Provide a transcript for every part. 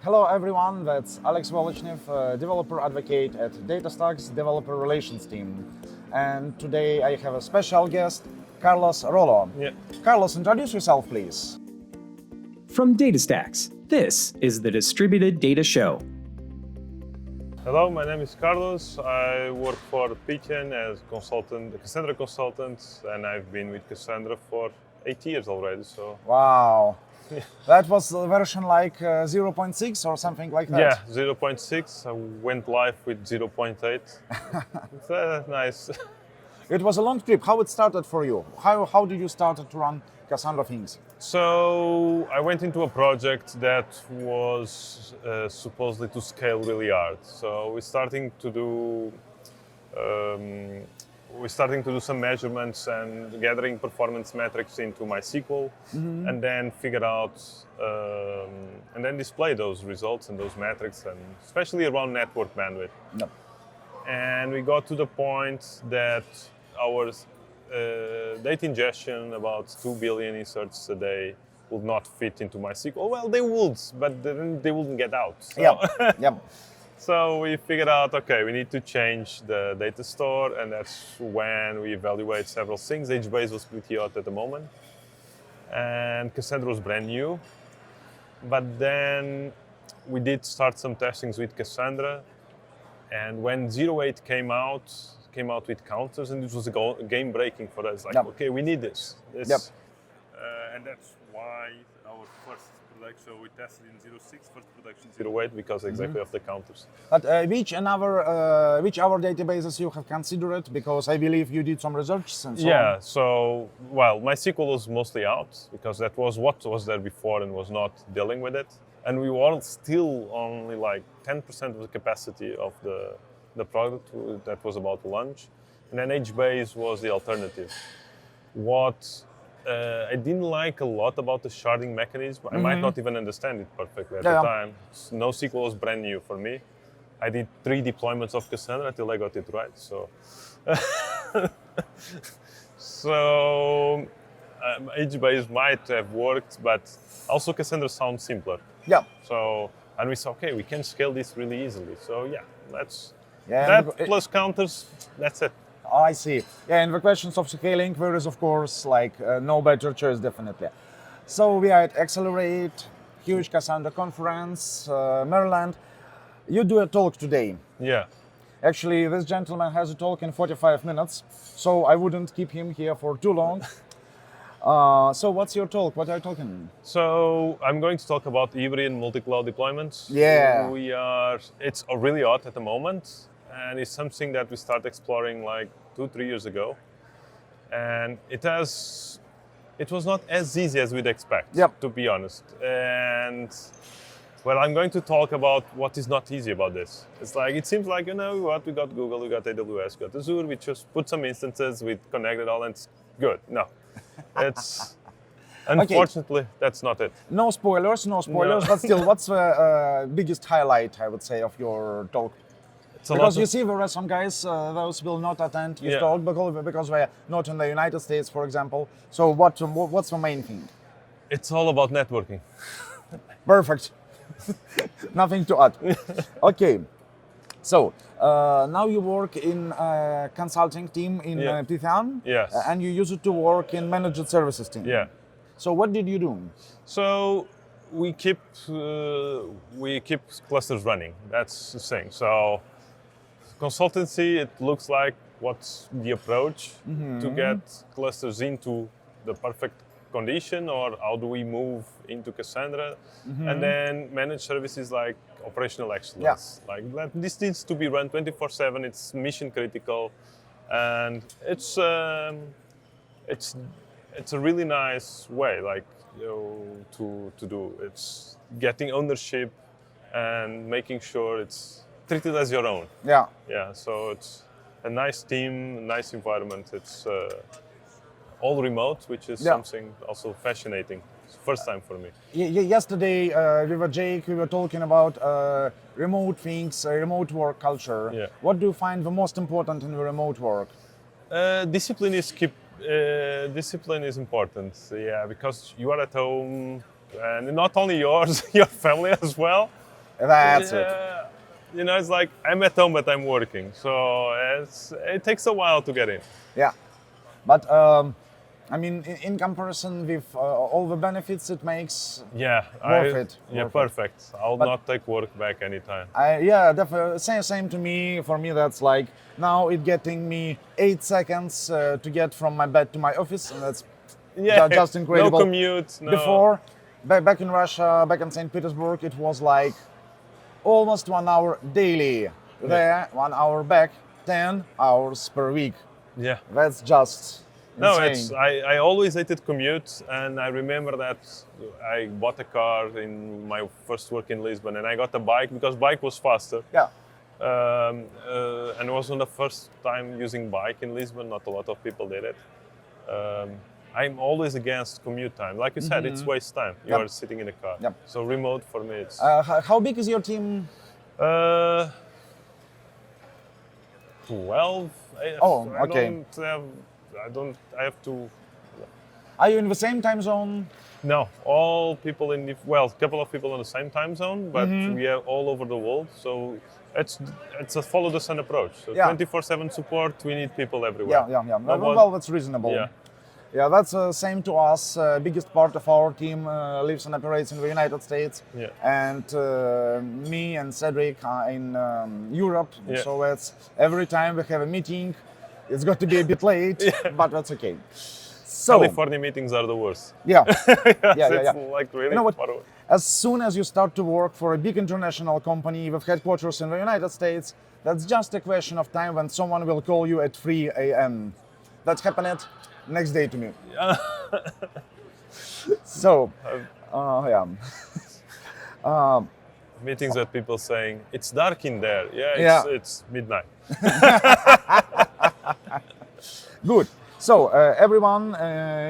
Hello everyone, that's Alex Volochnev, developer advocate at DataStax developer relations team. And today I have a special guest, Carlos Rolo. Yeah. Carlos, introduce yourself please. From DataStax, this is the Distributed Data Show. Hello, my name is Carlos. I work for Pythian as consultant, a Cassandra consultant, and I've been with Cassandra for 8 years already. So Wow. That was the version like 0.6 or something like that? yeah, 0.6. I went live with 0.8. It's nice. It was a long trip. How it started for you? How did you start to run Cassandra things? So I went into a project that was supposedly to scale really hard. So we're starting to do some measurements and gathering performance metrics into MySQL, and then figure out and then display those results and those metrics, and especially around network bandwidth. Yep. And we got to the point that our data ingestion, about 2 billion inserts a day, would not fit into MySQL. Well, they would, but then they wouldn't get out. So. Yep. So we figured out, okay, we need to change the data store, and that's when we evaluate several things. HBase was pretty hot at the moment, and Cassandra was brand new. But then we did start some testings with Cassandra, and when 08 came out with counters, and it was game breaking for us. Like, okay, we need this. And that's why our first production we tested in 06, first production 08, because exactly of the counters. But which other databases you have considered? Because I believe you did some research and so on. Yeah, so, well, MySQL was mostly out because that was what was there before and was not dealing with it. And we were still only like 10% of the capacity of the product that was about to launch. And then HBase was the alternative. What I didn't like a lot about the sharding mechanism. I might not even understand it perfectly at the time. NoSQL was brand new for me. I did 3 deployments of Cassandra until I got it right. So, HBase might have worked, but also Cassandra sounds simpler. Yeah. So, and we said, okay, we can scale this really easily. So yeah, plus counters, that's it. I see. Yeah, and the questions of scaling, there is of course like no better choice, definitely. So we are at Accelerate, huge Cassandra conference, Maryland. You do a talk today. Yeah. Actually, this gentleman has a talk in 45 minutes, so I wouldn't keep him here for too long. So what's your talk? What are you talking? So I'm going to talk about hybrid and multi-cloud deployments. Yeah. It's really hot at the moment, and it's something that we started exploring like 2-3 years ago. And it was not as easy as we'd expect, to be honest. And well, I'm going to talk about what is not easy about this. It's like, it seems like, we got Google, we got AWS, we got Azure, we just put some instances, we connected all, and it's good. No. It's unfortunately that's not it. No spoilers, but still, what's the biggest highlight, I would say, of your talk? Because you see, there are some guys, those will not attend your talk because they're not in the United States, for example. So what's the main thing? It's all about networking. Perfect. Nothing to add. Okay. So now you work in a consulting team in Pythian, yes, and you used to work in managed services team. Yeah. So what did you do? So we keep clusters running. That's the thing. So consultancy, it looks like what's the approach to get clusters into the perfect condition, or how do we move into Cassandra? And then managed services like operational excellence. Like this needs to be run 24/7. It's mission critical, and it's a really nice way, like to do. It's getting ownership and making sure it's treated as your own. Yeah. Yeah. So it's a nice team, a nice environment. It's all remote, which is something also fascinating. It's the first time for me. Yesterday, with Jake, we were talking about remote things, remote work culture. Yeah. What do you find the most important in the remote work? Discipline is important, because you are at home, and not only yours, your family as well. That's it. You know, it's like I'm at home, but I'm working. So it takes a while to get in. Yeah. But I mean, in comparison with all the benefits it makes, worth it. Yeah, Worth it. perfect. I'll not take work back anytime. Yeah, definitely. Same to me. For me, that's like now it getting me 8 seconds to get from my bed to my office, and that's just incredible. No commute. No. Before, back in Russia, back in St. Petersburg, it was like almost 1 hour daily. There, 1 hour back, 10 hours per week. Yeah. That's just No, insane. I always hated commute, and I remember that I bought a car in my first work in Lisbon, and I got a bike because bike was faster. Yeah. And it wasn't the first time using bike in Lisbon. Not a lot of people did it. I'm always against commute time. Like you said, it's waste time. You are sitting in a car. Yep. So remote for me, it's. How big is your team? 12. Okay. I have to. Are you in the same time zone? No, all people a couple of people in the same time zone, but we are all over the world. So it's a follow the sun approach. So 24/7 support. We need people everywhere. Yeah. Well, that's reasonable. Yeah. Yeah, that's same to us. Biggest part of our team lives and operates in the United States, and me and Cedric are in Europe. Yeah. So it's every time we have a meeting, it's got to be a bit late, but that's okay. So California meetings are the worst. yeah, It's like really You know what? far away. As soon as you start to work for a big international company with headquarters in the United States, that's just a question of time when someone will call you at 3 a.m. That happened next day to me. So, yeah. Meetings with people saying it's dark in there. It's midnight. Good. So everyone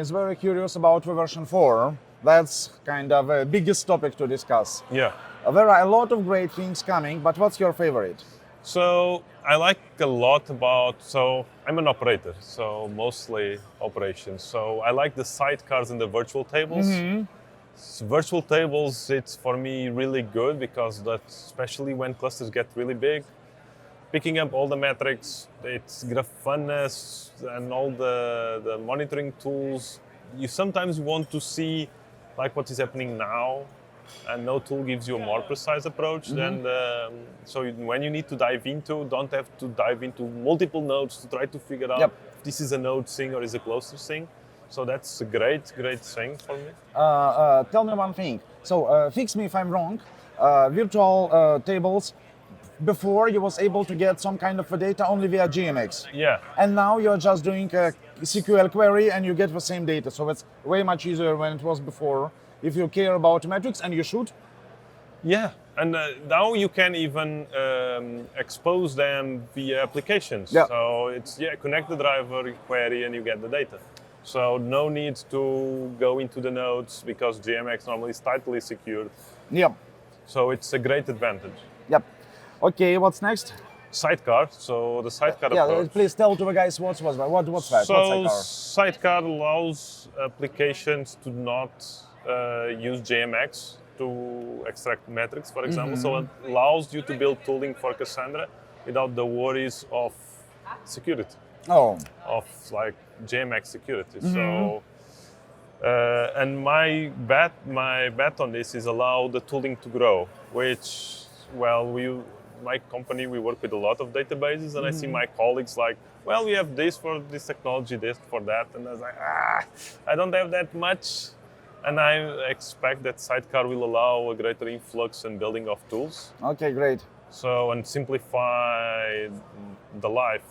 is very curious about the version 4. That's kind of the biggest topic to discuss. Yeah. There are a lot of great things coming, but what's your favorite? So I like a lot about, so I'm an operator, so mostly operations. So I like the sidecars and the virtual tables. Virtual tables, it's for me really good because that's especially when clusters get really big. Picking up all the metrics, it's Grafana's and all the monitoring tools. You sometimes want to see like what is happening now, and no tool gives you a more precise approach than when you need to dive into, don't have to dive into multiple nodes to try to figure out if this is a node thing or is a cluster thing. So that's a great thing for me. Tell me one thing. So fix me if I'm wrong. Virtual tables, before you was able to get some kind of data only via GMX. Yeah. And now you're just doing a SQL query and you get the same data. So it's way much easier than it was before. If you care about metrics, and you should. Yeah, and now you can even expose them via applications. Yeah. So it's connect the driver, query, and you get the data. So no need to go into the nodes because GMX normally is tightly secured. Yeah. So it's a great advantage. Yep. Okay, what's next? Sidecar. So the sidecar approach. Please tell to the guys what's that. What's So Sidecar? sidecar allows applications to not use JMX to extract metrics, for example. So it allows you to build tooling for Cassandra without the worries of security, of like JMX security. So, and my bet on this is allow the tooling to grow, which, my company, we work with a lot of databases, and I see my colleagues like, well, we have this for this technology, this for that, and I was like, I don't have that much. And I expect that Sidecar will allow a greater influx and building of tools. Okay, great. So, and simplify the life.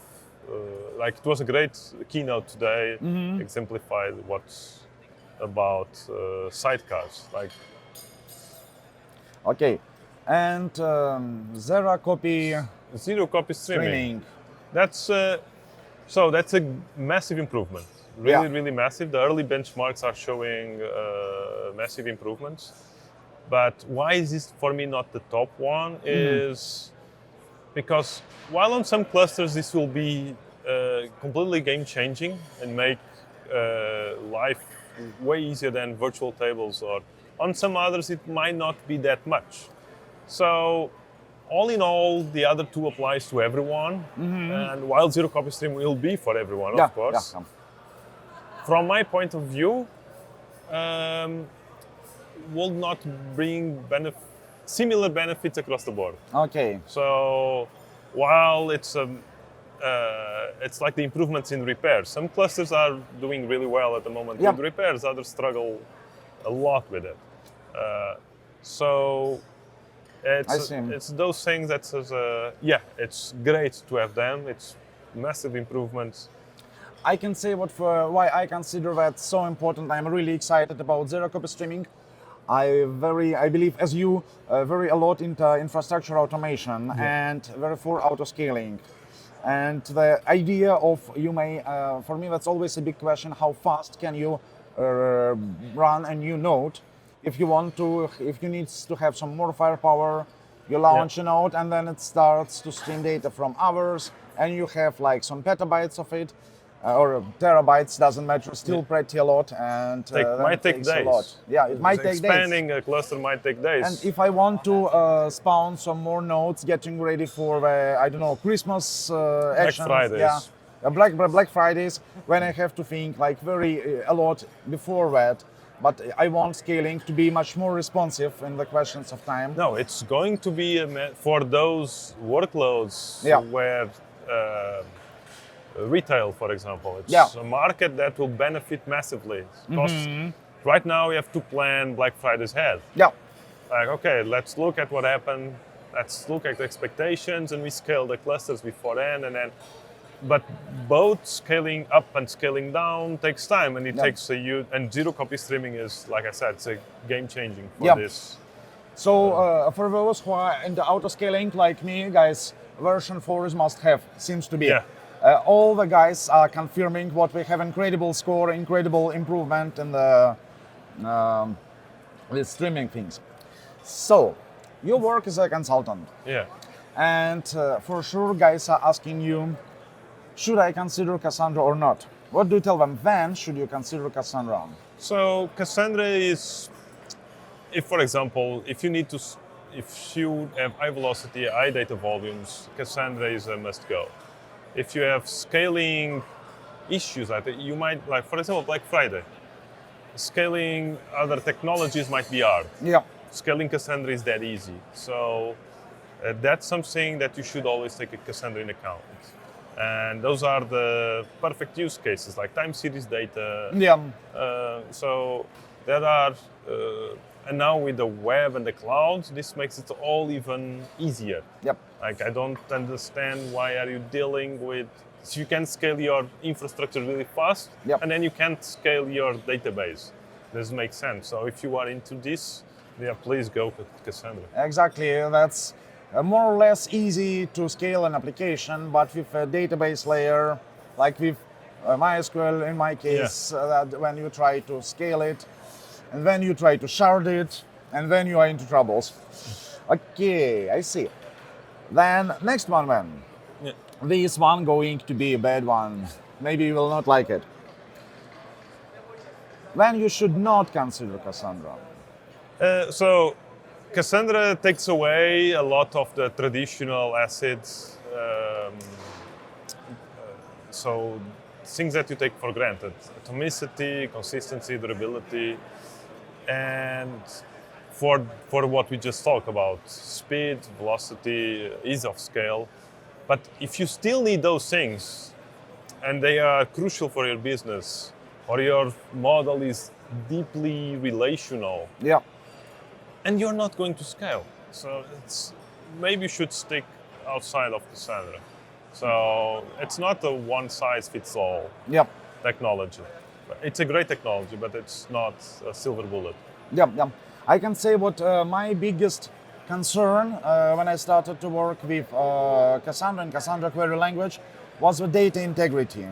Like it was a great keynote today, exemplified what's about sidecars. Like, okay, and zero copy streaming. That's that's a massive improvement. Really massive. The early benchmarks are showing massive improvements. But why is this for me not the top one? Is because while on some clusters this will be completely game changing and make life way easier than virtual tables, or on some others it might not be that much. So all in all, the other two applies to everyone. And while zero copy stream will be for everyone, of course. Yeah. From my point of view, will not bring similar benefits across the board. Okay. So while it's like the improvements in repairs. Some clusters are doing really well at the moment with repairs, others struggle a lot with it. So it's those things that says, it's great to have them. It's massive improvements. I can say why I consider that so important. I'm really excited about zero copy streaming. I believe, as you, very a lot into infrastructure automation and very for auto scaling. And the idea of for me, that's always a big question: how fast can you run a new node? If you need to have some more firepower, you launch a node and then it starts to stream data from others, and you have like some petabytes of it. Or terabytes, doesn't matter, still pretty a lot, and might take days. A lot. Yeah, it might take days. Expanding a cluster might take days. And if I want to spawn some more nodes, getting ready for the, Christmas actions, Fridays. Black Fridays, when I have to think like a lot before that. But I want scaling to be much more responsive in the questions of time. No, it's going to be for those workloads where. Retail, for example, it's a market that will benefit massively. Because right now we have to plan Black Fridays ahead. Yeah. Like, okay, let's look at what happened. Let's look at the expectations, and we scale the clusters beforehand, but both scaling up and scaling down takes time, and it takes and zero copy streaming is, like I said, it's a game changing for this. So for those who are into auto scaling like me, guys, version 4 is must have, seems to be. Yeah. All the guys are confirming what we have incredible score, incredible improvement in the streaming things. So, you work as a consultant. Yeah. And for sure, guys are asking you, should I consider Cassandra or not? What do you tell them? When should you consider Cassandra? So, Cassandra is, for example, if you have high velocity, high data volumes, Cassandra is a must go. If you have scaling issues, I think you might, like for example, Black Friday, scaling other technologies might be hard. Yeah. Scaling Cassandra is that easy. So that's something that you should always take a Cassandra in account. And those are the perfect use cases, like time series data. Yeah. So there are, and now with the web and the cloud, this makes it all even easier. Yep. Like, I don't understand why are you dealing with, so you can scale your infrastructure really fast, and then you can't scale your database. Doesn't make sense. So if you are into this, please go with Cassandra. Exactly. That's more or less easy to scale an application, but with a database layer, like with MySQL in my case, that when you try to scale it, and then you try to shard it, and then you are into troubles. Okay, I see. Then next one then. Yeah. This one going to be a bad one. Maybe you will not like it. Then you should not consider Cassandra. So Cassandra takes away a lot of the traditional assets. So things that you take for granted. Atomicity, consistency, durability, and for what we just talked about, speed, velocity, ease of scale. But if you still need those things, and they are crucial for your business, or your model is deeply relational, and you're not going to scale. So maybe you should stick outside of Cassandra. So it's not a one-size-fits-all technology. It's a great technology, but it's not a silver bullet. I can say what my biggest concern when I started to work with Cassandra and Cassandra query language was the data integrity.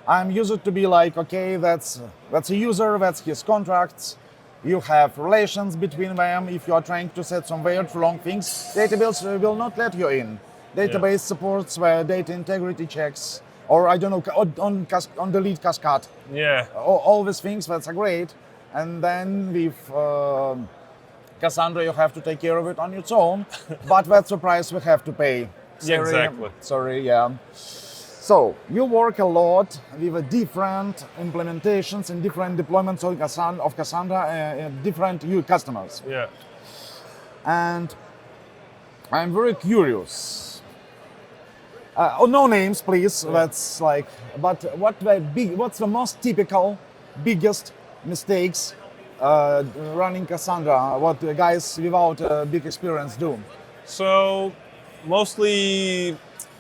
I'm used to be like, okay, that's a user, that's his contracts. You have relations between them. If you are trying to set some weird long things, database will not let you in. Database supports the data integrity checks, or I don't know, on the lead cascade. Yeah. All these things, that's great. And then with Cassandra, you have to take care of it on its own, but that's the price we have to pay. Sorry, Exactly. Sorry, yeah. So you work a lot with different implementations and different deployments of Cassandra, different customers. Yeah. And I'm very curious. No names, please. Yeah. That's like. But what's the most typical, biggest mistakes running Cassandra? What the guys without big experience do? So mostly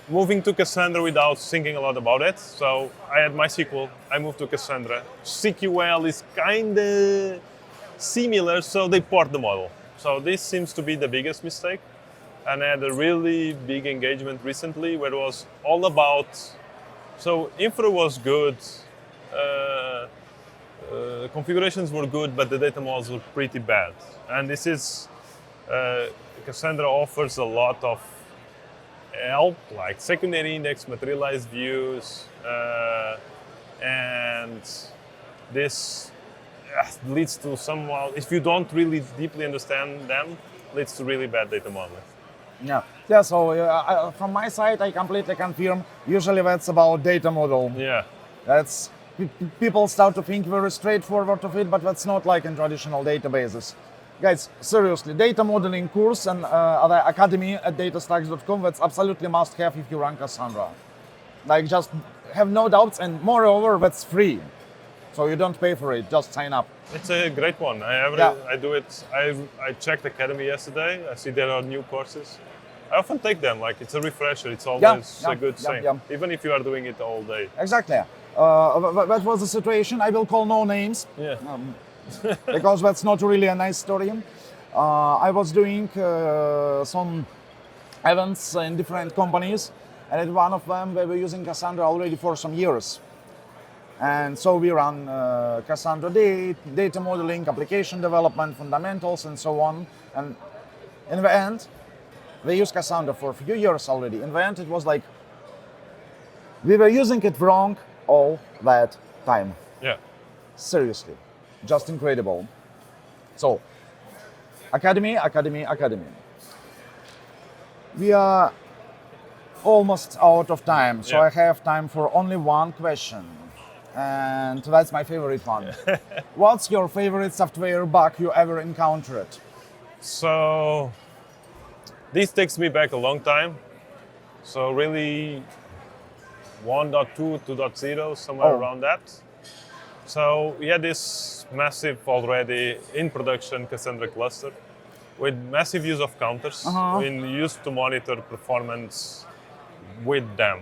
moving to Cassandra without thinking a lot about it. So I had MySQL, I moved to Cassandra. SQL is kind of similar, so they port the model. So this seems to be the biggest mistake. And I had a really big engagement recently where it was all about, so infra was good, configurations were good, but the data models were pretty bad. And this is, Cassandra offers a lot of help, like secondary index, materialized views, and this leads to somehow, if you don't really deeply understand them, leads to really bad data modeling. Yeah. So from my side, I completely confirm. Usually, that's about data model. Yeah. That's people start to think very straightforward of it, but that's not like in traditional databases. Guys, seriously, data modeling course and other academy at DataStax.com, that's absolutely must have if you run Cassandra. Like, just have no doubts, and moreover, that's free. So you don't pay for it, just sign up. It's a great one. I do it. I checked Academy yesterday. I see there are new courses. I often take them. Like, it's a refresher. It's always a good thing, even if you are doing it all day. Exactly. That was the situation. I will call no names. Yeah. Because that's not really a nice story. I was doing some events in different companies, and at one of them we were using Cassandra already for some years. And so we run Cassandra data modeling, application development, fundamentals, and so on. And in the end, we used Cassandra for a few years already. In the end, it was like we were using it wrong all that time. Yeah. Seriously. Just incredible. So, academy. We are almost out of time, so I have time for only one question. And that's my favorite one. What's your favorite software bug you ever encountered? So, this takes me back a long time. So really 1.2, 2.0, somewhere around that. So we had this massive already in production Cassandra cluster with massive use of counters. We used to monitor performance with them.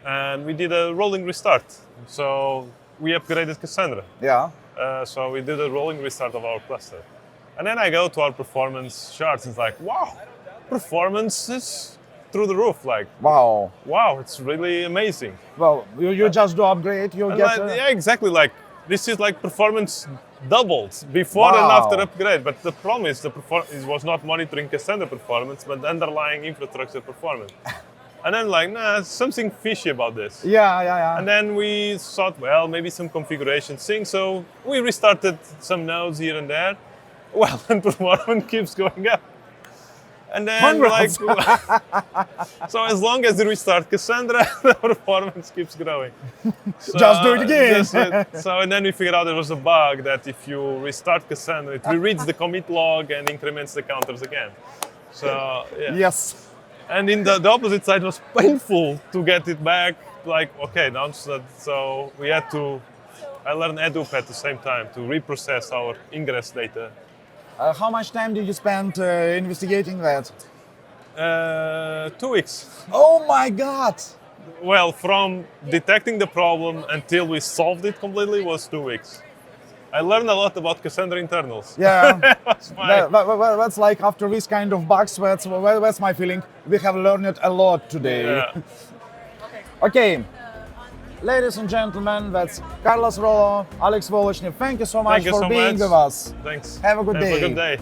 And we did a rolling restart. So we upgraded Cassandra. Yeah. So we did a rolling restart of our cluster. And then I go to our performance charts and it's like, wow, performance is through the roof. Like, wow, it's really amazing. Well, you just do upgrade, you get... yeah, exactly. Like, this is like performance doubled before and after upgrade. But the problem is it was not monitoring Cassandra performance, but the underlying infrastructure performance. And then like, something fishy about this. Yeah. And then we thought, well, maybe some configuration thing. So we restarted some nodes here and there. Well, and performance keeps going up. And then so as long as you restart Cassandra, the performance keeps growing. So, just do it again. And then we figured out there was a bug that if you restart Cassandra, it rereads the commit log and increments the counters again. So yeah. Yes. And in the opposite side, it was painful to get it back. Like, okay, now so we had to. I learned Hadoop at the same time to reprocess our ingress data. How much time did you spend investigating that? 2 weeks. Oh my God! Well, from detecting the problem until we solved it completely was 2 weeks. I learned a lot about Cassandra internals. Yeah, that's like after this kind of bugs, that's my feeling. We have learned a lot today. Yeah. Okay. Ladies and gentlemen, that's Carlos Rolo, Alex Volochny. Thank you so much for being with us. Thanks. Have a good day. Have a good day.